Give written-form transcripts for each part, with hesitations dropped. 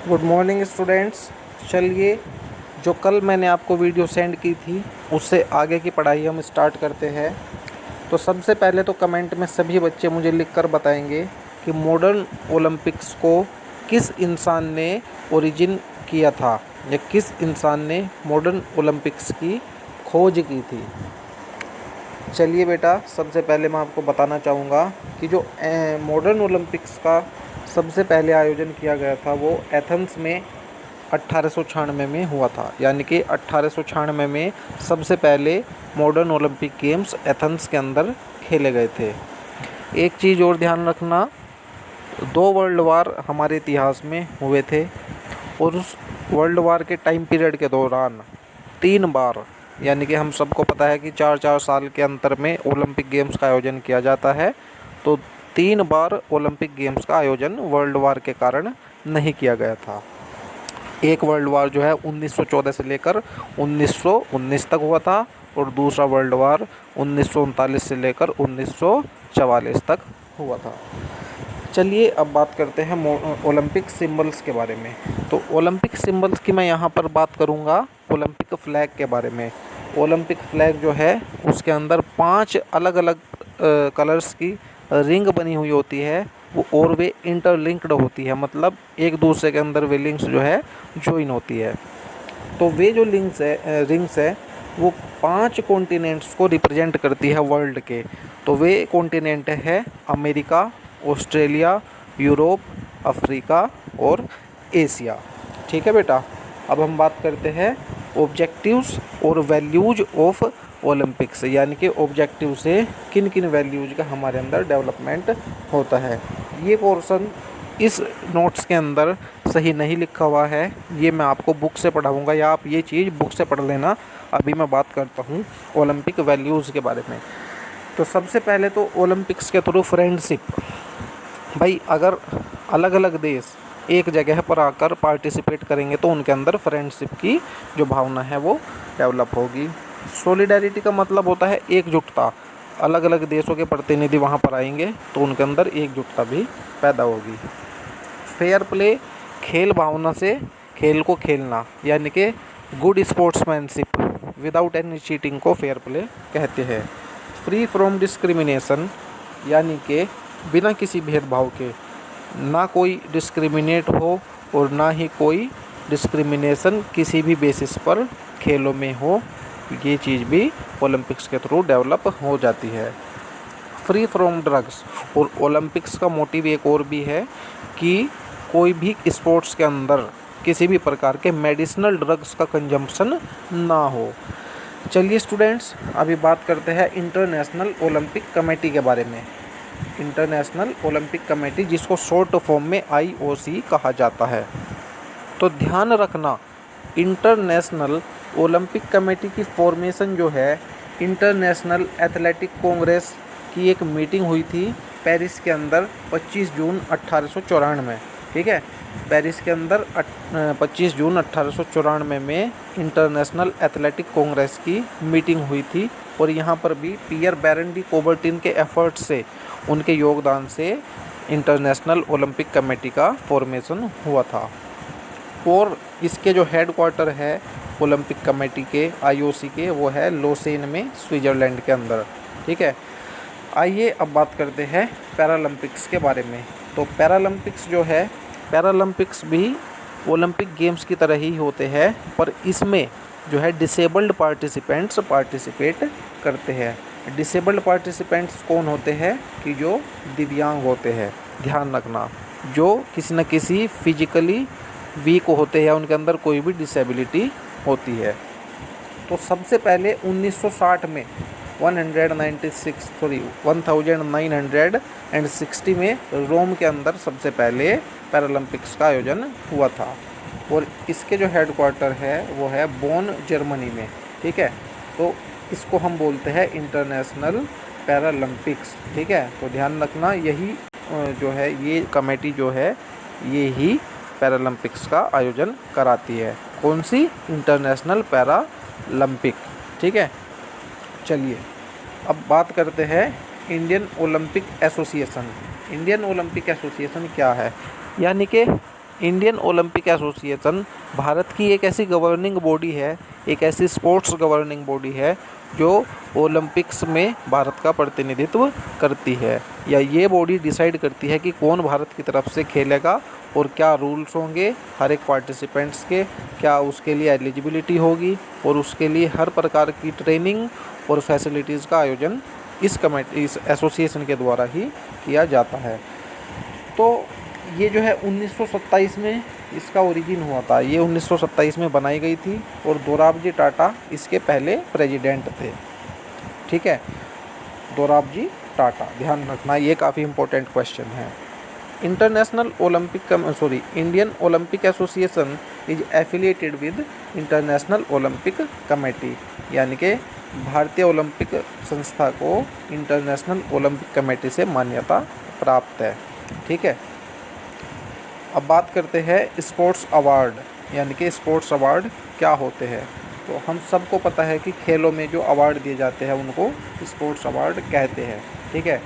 Good morning students. चलिए, जो कल मैंने आपको वीडियो सेंड की थी उससे आगे की पढ़ाई हम स्टार्ट करते हैं। तो सबसे पहले तो कमेंट में सभी बच्चे मुझे लिखकर बताएंगे कि मॉडर्न ओलंपिक्स को किस इंसान ने ओरिजिन किया था, या किस इंसान ने मॉडर्न ओलंपिक्स की खोज की थी। चलिए बेटा, सबसे पहले मैं आपको बताना चाहूँगा कि जो मॉडर्न ओलंपिक्स का सबसे पहले आयोजन किया गया था वो एथेंस में 1896 में हुआ था। यानी कि 1896 में सबसे पहले मॉडर्न ओलंपिक गेम्स एथेंस के अंदर खेले गए थे। एक चीज़ और ध्यान रखना, 2 वर्ल्ड वार हमारे इतिहास में हुए थे और उस वर्ल्ड वार के टाइम पीरियड के दौरान 3 बार, यानी कि हम सबको पता है कि 4-4 साल के अंतर में ओलंपिक गेम्स का आयोजन किया जाता है। तो 3 बार ओलंपिक गेम्स का आयोजन वर्ल्ड वार के कारण नहीं किया गया था। एक वर्ल्ड वार जो है 1914 से लेकर 1919 तक हुआ था, और दूसरा वर्ल्ड वार 1939 से लेकर 1944 तक हुआ था। चलिए अब बात करते हैं ओलंपिक सिंबल्स के बारे में। तो ओलंपिक सिंबल्स की मैं यहाँ पर बात करूँगा ओलंपिक फ्लैग के बारे में। ओलंपिक फ्लैग जो है उसके अंदर 5 अलग अलग कलर्स की रिंग बनी हुई होती है वो, और वे इंटरलिंक्ड होती है, मतलब एक दूसरे के अंदर वे लिंक्स जो है ज्वाइन होती है। तो वे जो रिंग्स है वो 5 कॉन्टिनेंट्स को रिप्रेजेंट करती है वर्ल्ड के। तो वे कॉन्टिनेंट है अमेरिका, ऑस्ट्रेलिया, यूरोप, अफ्रीका और एशिया। ठीक है बेटा। अब हम बात करते हैं ऑब्जेक्टिव्स और वैल्यूज ऑफ ओलंपिक्स, यानी कि ऑब्जेक्टिव से किन किन वैल्यूज का हमारे अंदर डेवलपमेंट होता है। ये पोर्शन इस नोट्स के अंदर सही नहीं लिखा हुआ है, ये मैं आपको बुक से पढ़ाऊँगा, या आप ये चीज़ बुक से पढ़ लेना। अभी मैं बात करता हूँ ओलंपिक वैल्यूज़ के बारे में। तो सबसे पहले तो ओलंपिक्स के थ्रू फ्रेंडशिप, भाई अगर अलग अलग देश एक जगह पर आकर पार्टिसिपेट करेंगे तो उनके अंदर फ्रेंडशिप की जो भावना है वो डेवलप होगी। सॉलिडारिटी का मतलब होता है एकजुटता। अलग अलग देशों के प्रतिनिधि वहाँ पर आएंगे तो उनके अंदर एकजुटता भी पैदा होगी। फेयर प्ले, खेल भावना से खेल को खेलना, यानी कि good sportsmanship without any cheating को फेयर प्ले कहते हैं। फ्री फ्रॉम डिस्क्रिमिनेशन, यानी कि बिना किसी भेदभाव के, ना कोई डिस्क्रिमिनेट हो और ना ही कोई डिस्क्रिमिनेशन किसी भी बेसिस पर खेलों में हो, ये चीज़ भी ओलंपिक्स के थ्रू डेवलप हो जाती है। फ्री फ्रॉम ड्रग्स, और ओलंपिक्स का मोटिव एक और भी है कि कोई भी स्पोर्ट्स के अंदर किसी भी प्रकार के मेडिसिनल ड्रग्स का कंजम्पशन ना हो। चलिए स्टूडेंट्स, अभी बात करते हैं इंटरनेशनल ओलंपिक कमेटी के बारे में। इंटरनेशनल ओलंपिक कमेटी, जिसको शॉर्ट फॉर्म में IOC कहा जाता है। तो ध्यान रखना, इंटरनेशनल ओलंपिक कमेटी की फॉर्मेशन जो है इंटरनेशनल एथलेटिक कांग्रेस की एक मीटिंग हुई थी पेरिस के अंदर 25 जून 1894 में। ठीक है, पेरिस के अंदर 25 जून 1894 में इंटरनेशनल एथलेटिक कांग्रेस की मीटिंग हुई थी, और यहाँ पर भी पियर बैरन डी कोबर्टिन के एफर्ट से, उनके योगदान से इंटरनेशनल ओलंपिक कमेटी का फॉर्मेशन हुआ था। और इसके जो हेड क्वार्टर है ओलंपिक कमेटी के IOC के, वो है लोसेन में, स्विट्ज़रलैंड के अंदर। ठीक है, आइए अब बात करते हैं पैरालंपिक्स के बारे में। तो पैरालंपिक्स जो है, पैरालंपिक्स भी ओलंपिक गेम्स की तरह ही होते हैं, पर इसमें जो है डिसेबल्ड पार्टिसिपेंट्स पार्टिसिपेट करते हैं। डिसेबल्ड पार्टिसिपेंट्स कौन होते हैं? कि जो दिव्यांग होते हैं। ध्यान रखना, जो किसी न किसी फिजिकली वीक होते हैं, उनके अंदर कोई भी डिसेबिलिटी होती है। तो सबसे पहले 1960 में 1960 में रोम के अंदर सबसे पहले पैरालंपिक्स का आयोजन हुआ था, और इसके जो हेड क्वार्टर है वो है बोन, जर्मनी में। ठीक है, तो इसको हम बोलते हैं इंटरनेशनल पैरालंपिक्स। ठीक है, तो ध्यान रखना, यही जो है ये कमेटी जो है ये ही पैरालंपिक्स का आयोजन कराती है। कौन सी? International Paralympic. ठीक है, चलिए अब बात करते हैं Indian Olympic association. Indian Olympic association क्या है? यानी कि इंडियन ओलंपिक एसोसिएशन भारत की एक ऐसी गवर्निंग बॉडी है, एक ऐसी स्पोर्ट्स गवर्निंग बॉडी है जो ओलंपिक्स में भारत का प्रतिनिधित्व करती है, या ये बॉडी डिसाइड करती है कि कौन भारत की तरफ से खेलेगा और क्या रूल्स होंगे हर एक पार्टिसिपेंट्स के, क्या उसके लिए एलिजिबिलिटी होगी, और उसके लिए हर प्रकार की ट्रेनिंग और फैसिलिटीज़ का आयोजन इस एसोसिएशन के द्वारा ही किया जाता है। तो ये जो है 1927 में इसका ओरिजिन हुआ था, ये 1927 में बनाई गई थी और दोराबजी टाटा इसके पहले प्रेसिडेंट थे। ठीक है, दोराबजी टाटा, ध्यान रखना, ये काफ़ी इम्पोर्टेंट क्वेश्चन है। Indian Olympic association is affiliated with international Olympic committee, यानी कि भारतीय ओलंपिक संस्था को इंटरनेशनल ओलंपिक कमेटी से मान्यता प्राप्त है। ठीक है, अब बात करते हैं स्पोर्ट्स अवार्ड, यानी कि स्पोर्ट्स अवार्ड क्या होते हैं। तो हम सबको पता है कि खेलों में जो अवार्ड दिए जाते हैं उनको स्पोर्ट्स अवार्ड कहते हैं। ठीक है,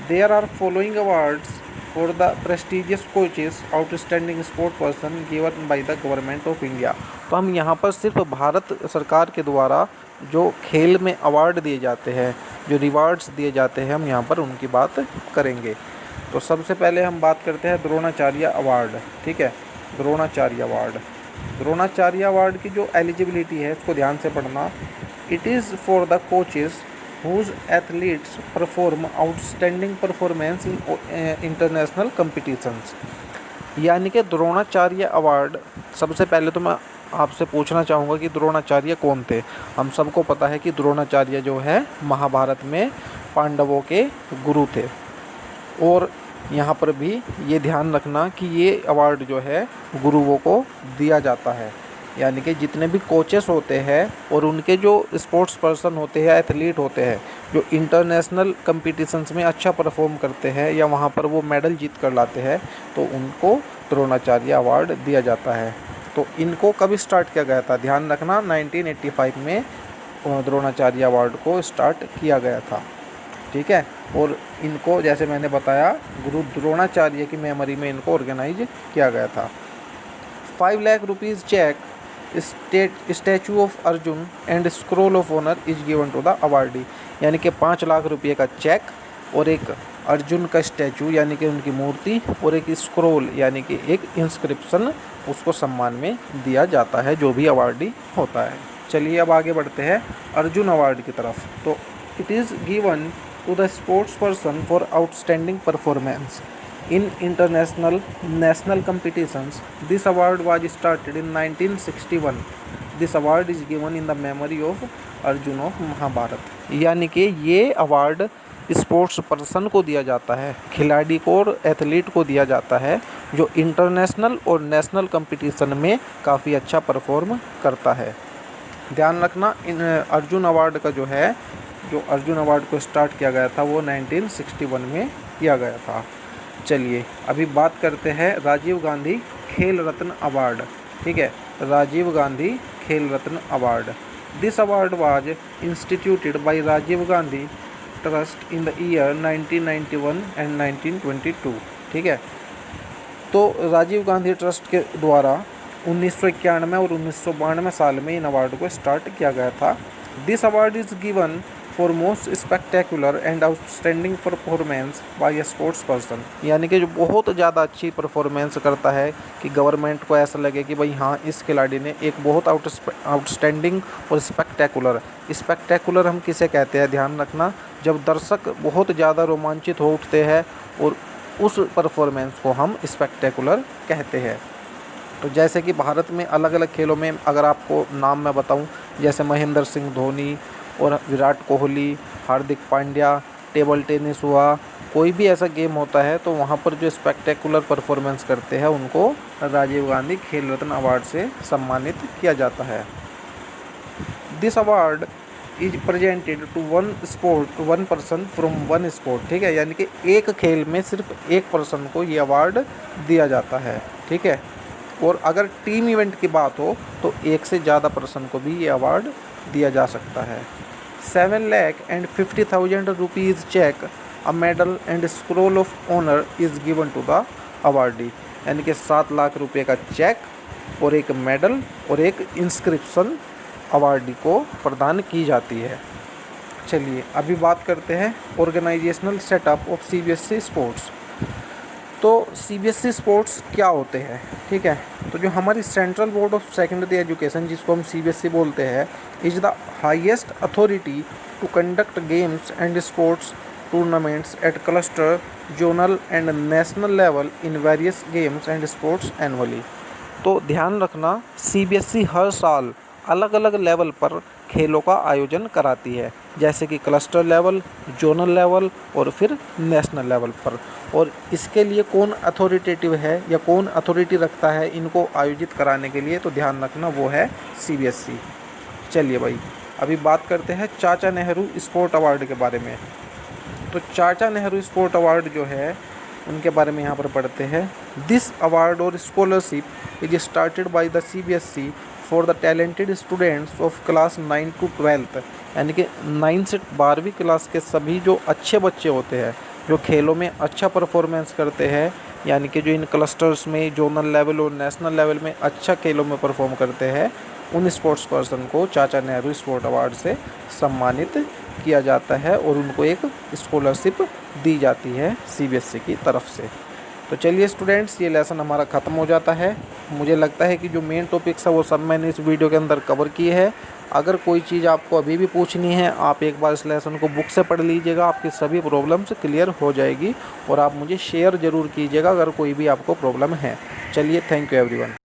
there are following awards for the prestigious coaches outstanding sport person given by the government of India. तो हम यहाँ पर सिर्फ भारत सरकार के द्वारा जो खेल में अवार्ड दिए जाते हैं, जो रिवार्ड्स दिए जाते हैं, हम यहाँ पर उनकी बात करेंगे। तो सबसे पहले हम बात करते हैं द्रोणाचार्य अवार्ड। ठीक है, द्रोणाचार्य अवार्ड की जो एलिजिबिलिटी है उसको ध्यान से पढ़ना। It is for the coaches whose athletes perform outstanding performance in international competitions, यानी कि द्रोणाचार्य अवार्ड, सबसे पहले तो मैं आपसे पूछना चाहूँगा कि द्रोणाचार्य कौन थे। हम सबको पता है कि द्रोणाचार्य जो है महाभारत में पांडवों के गुरु थे, और यहाँ पर भी ये ध्यान रखना कि ये अवार्ड जो है गुरुओं को दिया जाता है, यानी कि जितने भी कोचेस होते हैं और उनके जो स्पोर्ट्स पर्सन होते हैं, एथलीट होते हैं, जो इंटरनेशनल कंपटीशंस में अच्छा परफॉर्म करते हैं या वहाँ पर वो मेडल जीत कर लाते हैं, तो उनको द्रोणाचार्य अवार्ड दिया जाता है। तो इनको कब स्टार्ट किया गया था, ध्यान रखना, 1985 में द्रोणाचार्य अवार्ड को स्टार्ट किया गया था। ठीक है, और इनको जैसे मैंने बताया गुरु द्रोणाचार्य की मेमोरी में इनको ऑर्गेनाइज किया गया था। 5 lakh rupees cheque, statue of Arjun and scroll of honour is given to the awardee, यानी कि 5 लाख रुपये का चेक और एक अर्जुन का स्टैचू यानी कि उनकी मूर्ति और एक स्क्रोल यानी कि एक इंस्क्रिप्शन उसको सम्मान में दिया जाता है, जो भी अवार्डी होता है। चलिए अब आगे बढ़ते हैं अर्जुन अवार्ड की तरफ। तो it is given to the sports person for outstanding performance in international national competitions. This award was started in 1961. This award is given in the memory of Arjun of Mahabharat. यानी कि ये award sports person को दिया जाता है, खिलाड़ी को और एथलीट को दिया जाता है जो इंटरनेशनल और नेशनल कंपटीशन में काफ़ी अच्छा परफॉर्म करता है। ध्यान रखना, इन अर्जुन अवार्ड का जो अर्जुन अवार्ड को स्टार्ट किया गया था वो 1961 में किया गया था। चलिए अभी बात करते हैं राजीव गांधी खेल रत्न अवार्ड। ठीक है, Rajiv Gandhi Khel Ratna award. This award was instituted by Rajiv Gandhi trust in the year 1991 and 1922। ठीक है, तो राजीव गांधी ट्रस्ट के द्वारा 1991 और 1992 साल में इन अवार्ड को स्टार्ट किया गया था। This award is given for most spectacular and outstanding performance by A sports person, यानी कि जो बहुत ज़्यादा अच्छी परफॉर्मेंस करता है कि गवर्नमेंट को ऐसा लगे कि भाई हाँ, इस खिलाड़ी ने एक बहुत आउटस्टैंडिंग और स्पेक्टेकुलर हम किसे कहते हैं, ध्यान रखना, जब दर्शक बहुत ज़्यादा रोमांचित हो उठते हैं और उस परफॉर्मेंस को हम स्पेक्टेकुलर कहते हैं। तो जैसे कि भारत में अलग अलग खेलों में अगर आपको नाम मैं बताऊं, जैसे महेंद्र सिंह धोनी और विराट कोहली, हार्दिक पांड्या, टेबल टेनिस हुआ, कोई भी ऐसा गेम होता है तो वहाँ पर जो स्पेक्टेकुलर परफॉर्मेंस करते हैं उनको राजीव गांधी खेल रत्न अवार्ड से सम्मानित किया जाता है। This award is presented to one person from one sport. ठीक है, यानी कि एक खेल में सिर्फ एक पर्सन को ये अवार्ड दिया जाता है। ठीक है, और अगर टीम इवेंट की बात हो तो एक से ज़्यादा पर्सन को भी ये अवार्ड दिया जा सकता है। 7,50,000 rupees cheque, a medal and scroll of honour is given to the awardee, यानी कि 7 लाख रुपए का चेक और एक मेडल और एक इंस्क्रिप्शन अवार्डी को प्रदान की जाती है। चलिए अभी बात करते हैं organisational setup of CBSE sports. तो सीबीएसई स्पोर्ट्स क्या होते हैं, ठीक है। तो जो हमारी central board of secondary education, जिसको हम सीबीएसई बोलते हैं, is the highest authority to conduct games and sports tournaments at cluster, zonal and national level in various games and sports annually. तो ध्यान रखना, सीबीएसई हर साल अलग अलग लेवल पर खेलों का आयोजन कराती है, जैसे कि क्लस्टर लेवल, जोनल लेवल और फिर नेशनल लेवल पर। और इसके लिए कौन अथॉरिटेटिव है या कौन अथॉरिटी रखता है इनको आयोजित कराने के लिए, तो ध्यान रखना वो है सीबीएसई। चलिए भाई अभी बात करते हैं चाचा नेहरू स्पोर्ट अवार्ड के बारे में। तो चाचा नेहरू स्पोर्ट अवार्ड जो है उनके बारे में यहाँ पर पढ़ते हैं। दिस अवार्ड और scholarship is started by the CBSE for the talented students of class 9 to 12, यानी कि 9 से 12वीं क्लास के सभी जो अच्छे बच्चे होते हैं, जो खेलों में अच्छा परफॉर्मेंस करते हैं, यानी कि जो इन क्लस्टर्स में जोनल लेवल और नेशनल लेवल में अच्छा खेलों में परफॉर्म करते हैं, उन स्पोर्ट्स पर्सन को चाचा नेहरू स्पोर्ट अवार्ड से सम्मानित किया जाता है और उनको एक स्कॉलरशिप दी जाती है सीबीएसई की तरफ से। तो चलिए स्टूडेंट्स, ये लेसन हमारा ख़त्म हो जाता है। मुझे लगता है कि जो मेन टॉपिक्स है वो सब मैंने इस वीडियो के अंदर कवर किए है। अगर कोई चीज़ आपको अभी भी पूछनी है, आप एक बार इस लेसन को बुक से पढ़ लीजिएगा, आपकी सभी प्रॉब्लम्स क्लियर हो जाएगी। और आप मुझे शेयर ज़रूर कीजिएगा अगर कोई भी आपको प्रॉब्लम है। चलिए, थैंक यू एवरीवन।